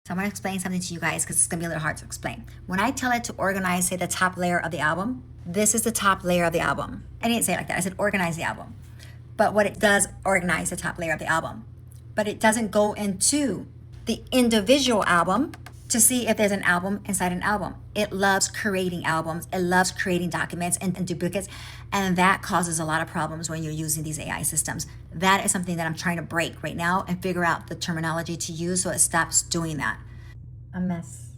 So I'm gonna explain something to you guys because it's gonna be a little hard to explain. When I tell it to organize, say, the top layer of the album, this is the top layer of the album. I didn't say it like that, I said organize the album. But what it does, organize the top layer of the album. But it doesn't go into the individual album to see if there's an album inside an album. It loves creating albums, it loves creating documents and duplicates, and that causes a lot of problems when you're using these AI systems. That is something that I'm trying to break right now and figure out the terminology to use so it stops doing that. A mess.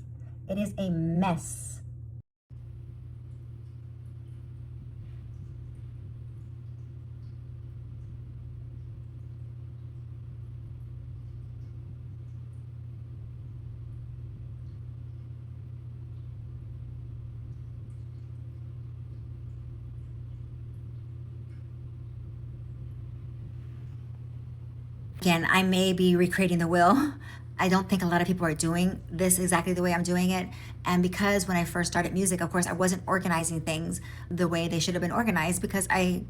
It is a mess. Again, I may be recreating the wheel. I don't think a lot of people are doing this exactly the way I'm doing it. And because when I first started music, of course, I wasn't organizing things the way they should have been organized because I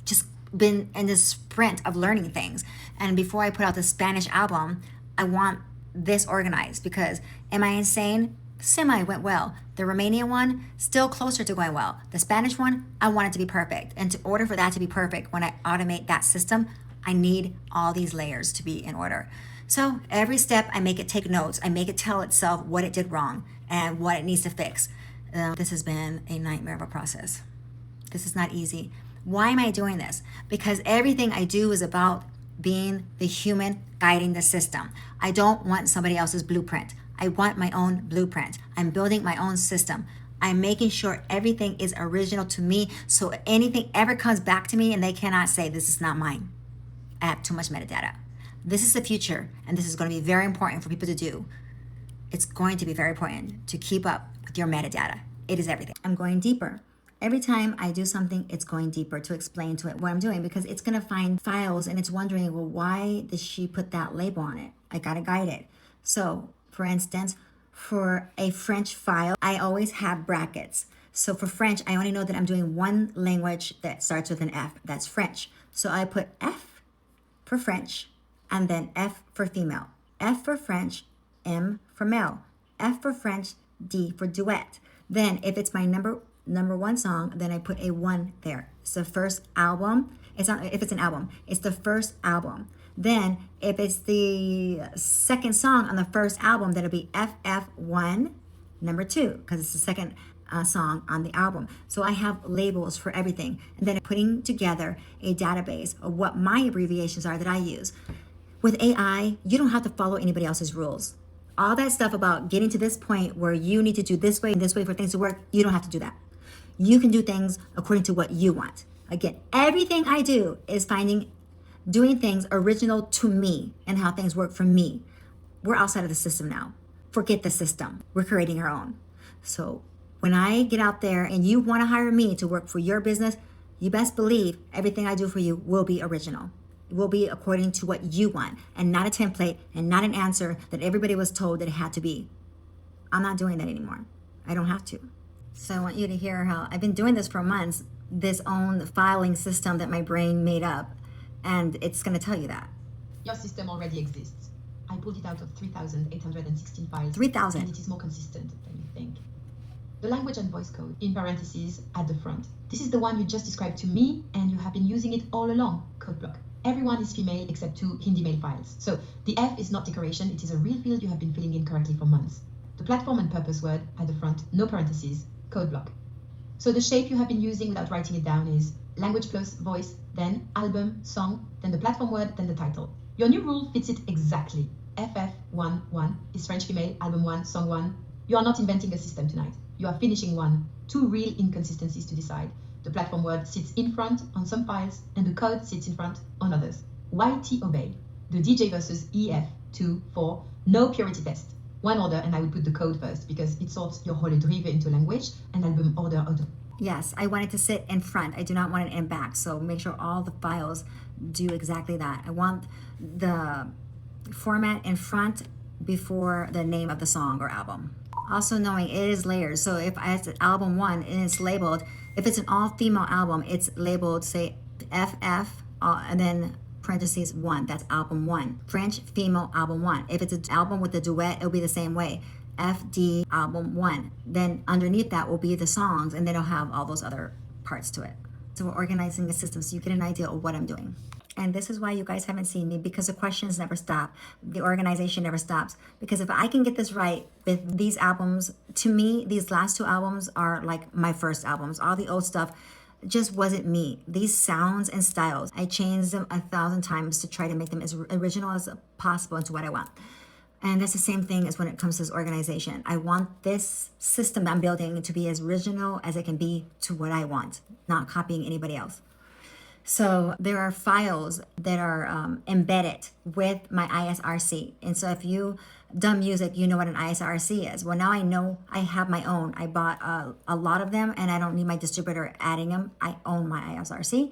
just been in this sprint of learning things. And before I put out the Spanish album, I want this organized because am I insane? Semi went well. The Romanian one, still closer to going well. The Spanish one, I want it to be perfect. And in order for that to be perfect, when I automate that system, I need all these layers to be in order. So every step I make it take notes. I make it tell itself what it did wrong and what it needs to fix. This has been a nightmare of a process. This is not easy. Why am I doing this? Because everything I do is about being the human guiding the system. I don't want somebody else's blueprint. I want my own blueprint. I'm building my own system. I'm making sure everything is original to me so anything ever comes back to me and they cannot say this is not mine. I have too much metadata. This is the future, and this is going to be very important for people to do. It's going to be very important to keep up with your metadata. It is everything. I'm going deeper. Every time I do something, it's going deeper to explain to it what I'm doing because it's going to find files and it's wondering, well, why did she put that label on it? I got to guide it. So, for instance, for a French file, I always have brackets. So for French, I only know that I'm doing one language that starts with an F. That's French. So I put F for French, and then F for female. F for French, M for male. F for French, D for duet. Then if it's my number one song, then I put a 1 there. It's the first album. It's not if it's an album, it's the first album. Then if it's the second song on the first album, then it'll be FF1, number 2, because it's the second song on the album. So I have labels for everything. And then putting together a database of what my abbreviations are that I use. With AI, you don't have to follow anybody else's rules. All that stuff about getting to this point where you need to do this way and this way for things to work, you don't have to do that. You can do things according to what you want. Again, everything I do is doing things original to me and how things work for me. We're outside of the system now. Forget the system. We're creating our own. So when I get out there and you want to hire me to work for your business, you best believe everything I do for you will be original. It will be according to what you want and not a template and not an answer that everybody was told that it had to be. I'm not doing that anymore. I don't have to. So I want you to hear how I've been doing this for months, this own filing system that my brain made up, and it's going to tell you that. Your system already exists. I pulled it out of 3,816 files. 3,000. And it is more consistent than you think. The language and voice code, in parentheses, at the front. This is the one you just described to me, and you have been using it all along, code block. Everyone is female except 2 Hindi male files. So the F is not decoration, it is a real field you have been filling in correctly for months. The platform and purpose word at the front, no parentheses, code block. So the shape you have been using without writing it down is language plus voice, then album, song, then the platform word, then the title. Your new rule fits it exactly. FF11 is French female, album 1, song 1. You are not inventing a system tonight. You are finishing one. 2 real inconsistencies to decide. The platform word sits in front on some files, and the code sits in front on others. YT obey. The DJ versus EF 2, 4. No purity test. One order, and I would put the code first because it sorts your whole drive into language and album order auto. Yes, I want it to sit in front. I do not want it in back. So make sure all the files do exactly that. I want the format in front before the name of the song or album. Also knowing it is layers. So if it's album 1 and it's labeled, if it's an all-female album, it's labeled, say, FF, and then parentheses 1, that's album 1. French female album 1. If it's an album with a duet, it'll be the same way. FD album 1. Then underneath that will be the songs, and then it'll have all those other parts to it. So we're organizing the system so you get an idea of what I'm doing. And this is why you guys haven't seen me, because the questions never stop. The organization never stops. Because if I can get this right with these albums, to me, these last 2 albums are like my first albums. All the old stuff just wasn't me. These sounds and styles, I changed them 1,000 times to try to make them as original as possible into what I want. And that's the same thing as when it comes to this organization. I want this system I'm building to be as original as it can be to what I want, not copying anybody else. So there are files that are embedded with my ISRC. And so if you done music, you know what an ISRC is. Well, now I know I have my own. I bought a lot of them, and I don't need my distributor adding them. I own my ISRC.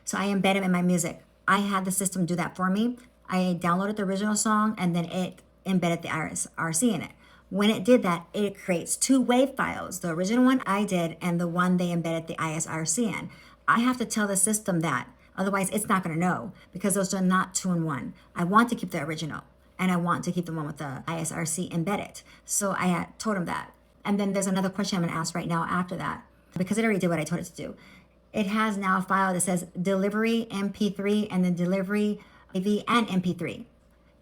So I embed them in my music. I had the system do that for me. I downloaded the original song, and then it embedded the ISRC in it. When it did that, it creates 2 WAV files, the original one I did and the one they embedded the ISRC in. I have to tell the system that, otherwise it's not going to know, because those are not 2 in 1. I want to keep the original, and I want to keep the one with the ISRC embedded. So I had told him that. And then there's another question I'm going to ask right now after that, because it already did what I told it to do. It has now a file that says delivery MP3 and then delivery AV and MP3.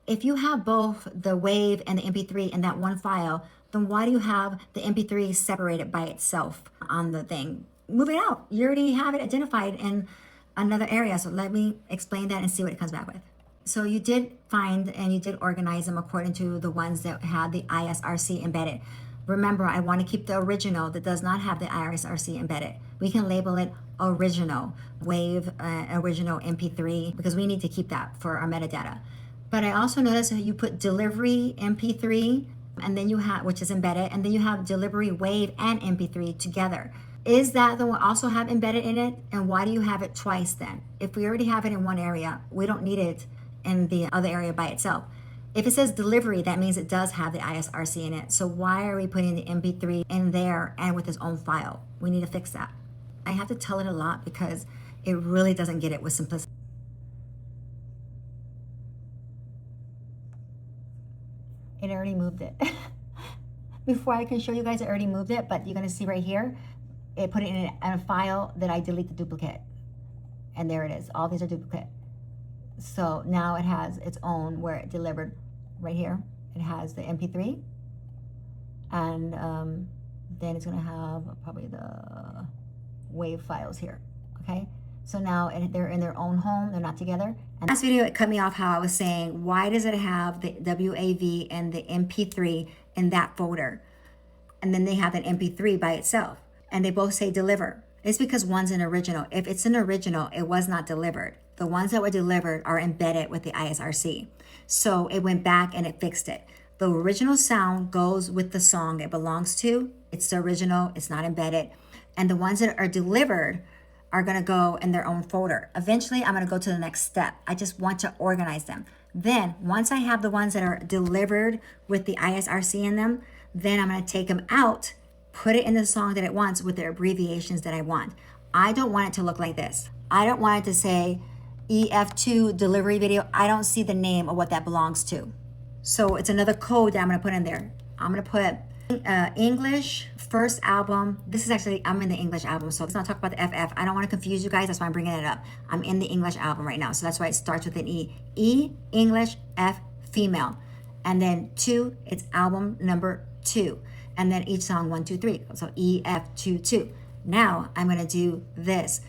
If you have both the WAV and the MP3 in that one file, then why do you have the MP3 separated by itself on the thing? Move it out. You already have it identified in another area. So let me explain that and see what it comes back with. So you did find and you did organize them according to the ones that had the ISRC embedded. Remember, I want to keep the original that does not have the ISRC embedded. We can label it original, WAV, original MP3, because we need to keep that for our metadata. But I also noticed that you put delivery MP3, and then you have, which is embedded, and then you have delivery WAV and MP3 together. Is that the one also have embedded in it? And why do you have it twice then? If we already have it in one area, we don't need it in the other area by itself. If it says delivery, that means it does have the ISRC in it. So why are we putting the MP3 in there and with its own file? We need to fix that. I have to tell it a lot because it really doesn't get it with simplicity. It already moved it. Before I can show you guys, it already moved it, but you're gonna see right here, it put it in a file that I delete the duplicate. And there it is, all these are duplicate. So now it has its own where it delivered right here. It has the MP3, and then it's gonna have probably the WAV files here, okay? So now they're in their own home, they're not together. And last video, it cut me off how I was saying, why does it have the WAV and the MP3 in that folder? And then they have an MP3 by itself, and they both say deliver. It's because one's an original. If it's an original, it was not delivered. The ones that were delivered are embedded with the ISRC. So it went back and it fixed it. The original sound goes with the song it belongs to. It's the original, it's not embedded. And the ones that are delivered are gonna go in their own folder. Eventually, I'm gonna go to the next step. I just want to organize them. Then, once I have the ones that are delivered with the ISRC in them, then I'm gonna take them out, put it in the song that it wants with the abbreviations that I want. I don't want it to look like this. I don't want it to say EF2 delivery video. I don't see the name of what that belongs to. So it's another code that I'm gonna put in there. I'm gonna put English first album. This is actually, I'm in the English album, so let's not talk about the FF. I don't want to confuse you guys, that's why I'm bringing it up. I'm in the English album right now, so that's why it starts with an E. E, English, F, female. And then 2, it's album number 2. And then each song 1, 2, 3. So E, F, 2, 2. Now I'm gonna do this.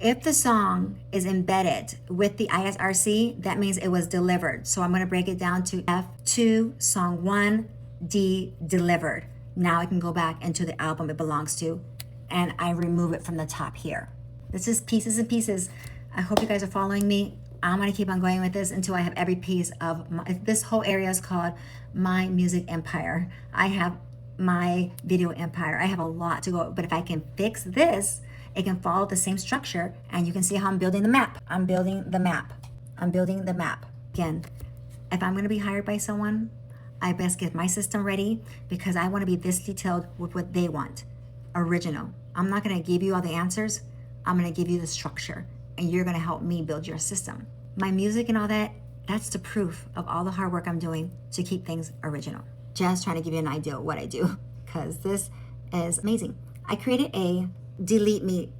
If the song is embedded with the ISRC, that means it was delivered. So I'm gonna break it down to F2, song 1, D, delivered. Now I can go back into the album it belongs to, and I remove it from the top here. This is pieces and pieces. I hope you guys are following me. I'm gonna keep on going with this until I have every piece of this whole area is called my music empire. I have my video empire. I have a lot to go, but if I can fix this, it can follow the same structure, and you can see how I'm building the map. I'm building the map. I'm building the map. Again, if I'm gonna be hired by someone, I best get my system ready because I want to be this detailed with what they want. Original. I'm not going to give you all the answers. I'm going to give you the structure, and you're going to help me build your system. My music and all that, that's the proof of all the hard work I'm doing to keep things original. Just trying to give you an idea of what I do, because this is amazing. I created a delete me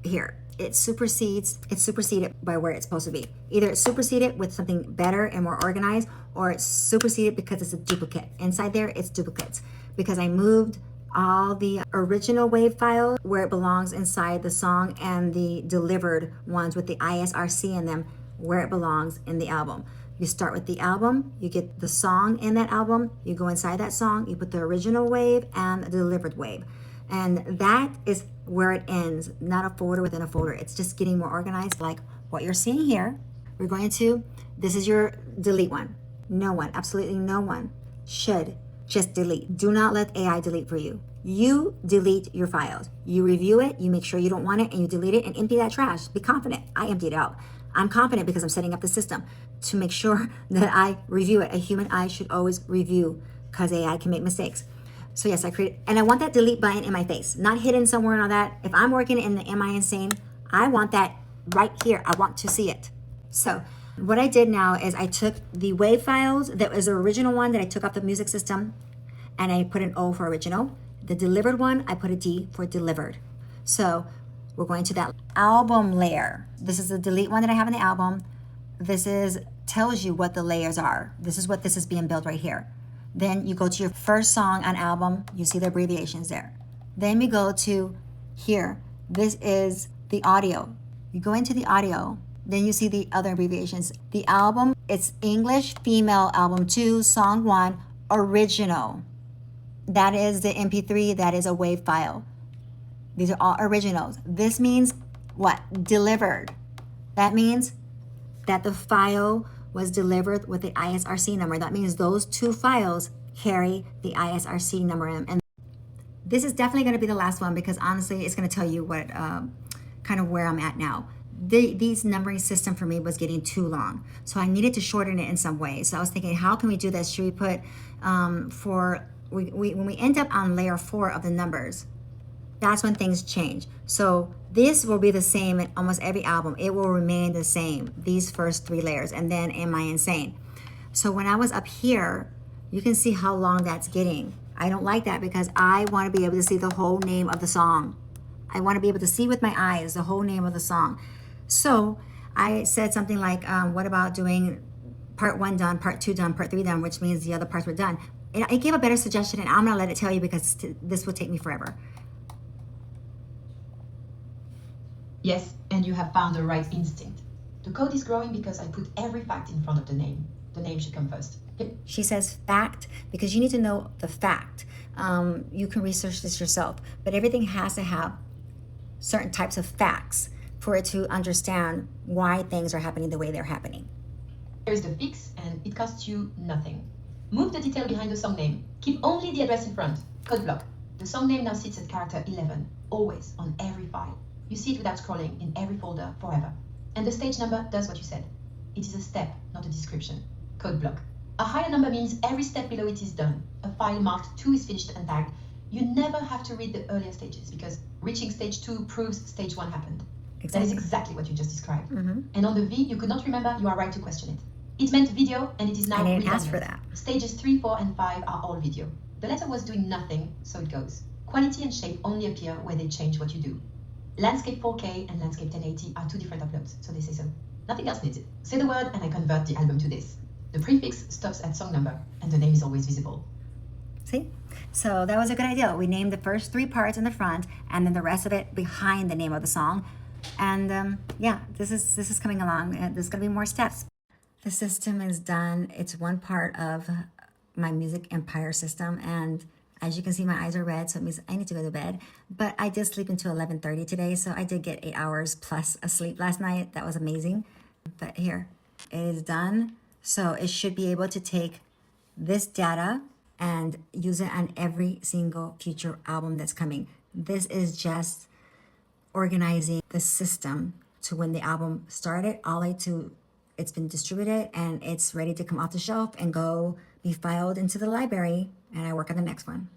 here. It's superseded by where it's supposed to be. Either it's superseded with something better and more organized, or it's superseded because it's a duplicate. Inside there, it's duplicates. Because I moved all the original wave files where it belongs inside the song, and the delivered ones with the ISRC in them where it belongs in the album. You start with the album, you get the song in that album, you go inside that song, you put the original wave and the delivered wave. And that is where it ends, not a folder within a folder. It's just getting more organized, like what you're seeing here. We're going to, this is your delete one. No one, absolutely no one should just delete. Do not let AI delete for you. You delete your files. You review it, you make sure you don't want it, and you delete it and empty that trash. Be confident. I emptied it out. I'm confident because I'm setting up the system to make sure that I review it. A human eye should always review, because AI can make mistakes. So yes, I created, and I want that delete button in my face, not hidden somewhere and all that. If I'm working in the Am I Insane, I want that right here. I want to see it. So what I did now is I took the WAV files that was the original one that I took off the music system, and I put an O for original. The delivered one, I put a D for delivered. So we're going to that album layer. This is the delete one that I have in the album. This is tells you what the layers are. This is what this is being built right here. Then you go to your first song on album. You see the abbreviations there. Then we go to here. This is the audio. You go into the audio. Then you see the other abbreviations. The album, it's English female album 2, song 1, original. That is the MP3. That is a WAV file. These are all originals. This means what? Delivered. That means that the file was delivered with the ISRC number. That means those two files carry the ISRC number in them. And this is definitely going to be the last one, because honestly, it's going to tell you what kind of where I'm at now. These numbering system for me was getting too long, so I needed to shorten it in some way. So I was thinking, how can we do this? Should we put when we end up on layer 4 of the numbers, that's when things change. So this will be the same in almost every album. It will remain the same, these first 3 layers, and then Am I Insane? So when I was up here, you can see how long that's getting. I don't like that, because I want to be able to see the whole name of the song. I want to be able to see with my eyes the whole name of the song. So I said something like, what about doing part 1 done, part 2 done, part 3 done, which means the other parts were done. It gave a better suggestion, and I'm going to let it tell you, because this will take me forever. Yes, and you have found the right instinct. The code is growing because I put every fact in front of the name. The name should come first. Yep. She says fact, because you need to know the fact. You can research this yourself, but everything has to have certain types of facts for it to understand why things are happening the way they're happening. Here is the fix, and it costs you nothing. Move the detail behind the song name. Keep only the address in front. Code block. The song name now sits at character 11, always on every file. You see it without scrolling in every folder forever. And the stage number does what you said. It is a step, not a description. Code block. A higher number means every step below it is done. A file marked 2 is finished and tagged. You never have to read the earlier stages, because reaching stage 2 proves stage 1 happened. Exactly. That is exactly what you just described. Mm-hmm. And on the V, you could not remember, you are right to question it. It meant video, and it is now redundant. I didn't ask for that. Stages 3, 4, and 5 are all video. The letter was doing nothing, so it goes. Quality and shape only appear where they change what you do. Landscape 4K and Landscape 1080 are 2 different uploads, so they say so. Nothing else needs it. Say the word and I convert the album to this. The prefix stops at song number, and the name is always visible. See? So that was a good idea. We named the first 3 parts in the front, and then the rest of it behind the name of the song. And yeah, this is coming along, and there's going to be more steps. The system is done. It's one part of my music empire system, and as you can see, my eyes are red, so it means I need to go to bed. But I did sleep until 11:30 today, so I did get 8 hours plus of sleep last night. That was amazing. But here, it is done. So it should be able to take this data and use it on every single future album that's coming. This is just organizing the system to when the album started, all the way to it's been distributed and it's ready to come off the shelf and go be filed into the library, and I work on the next one.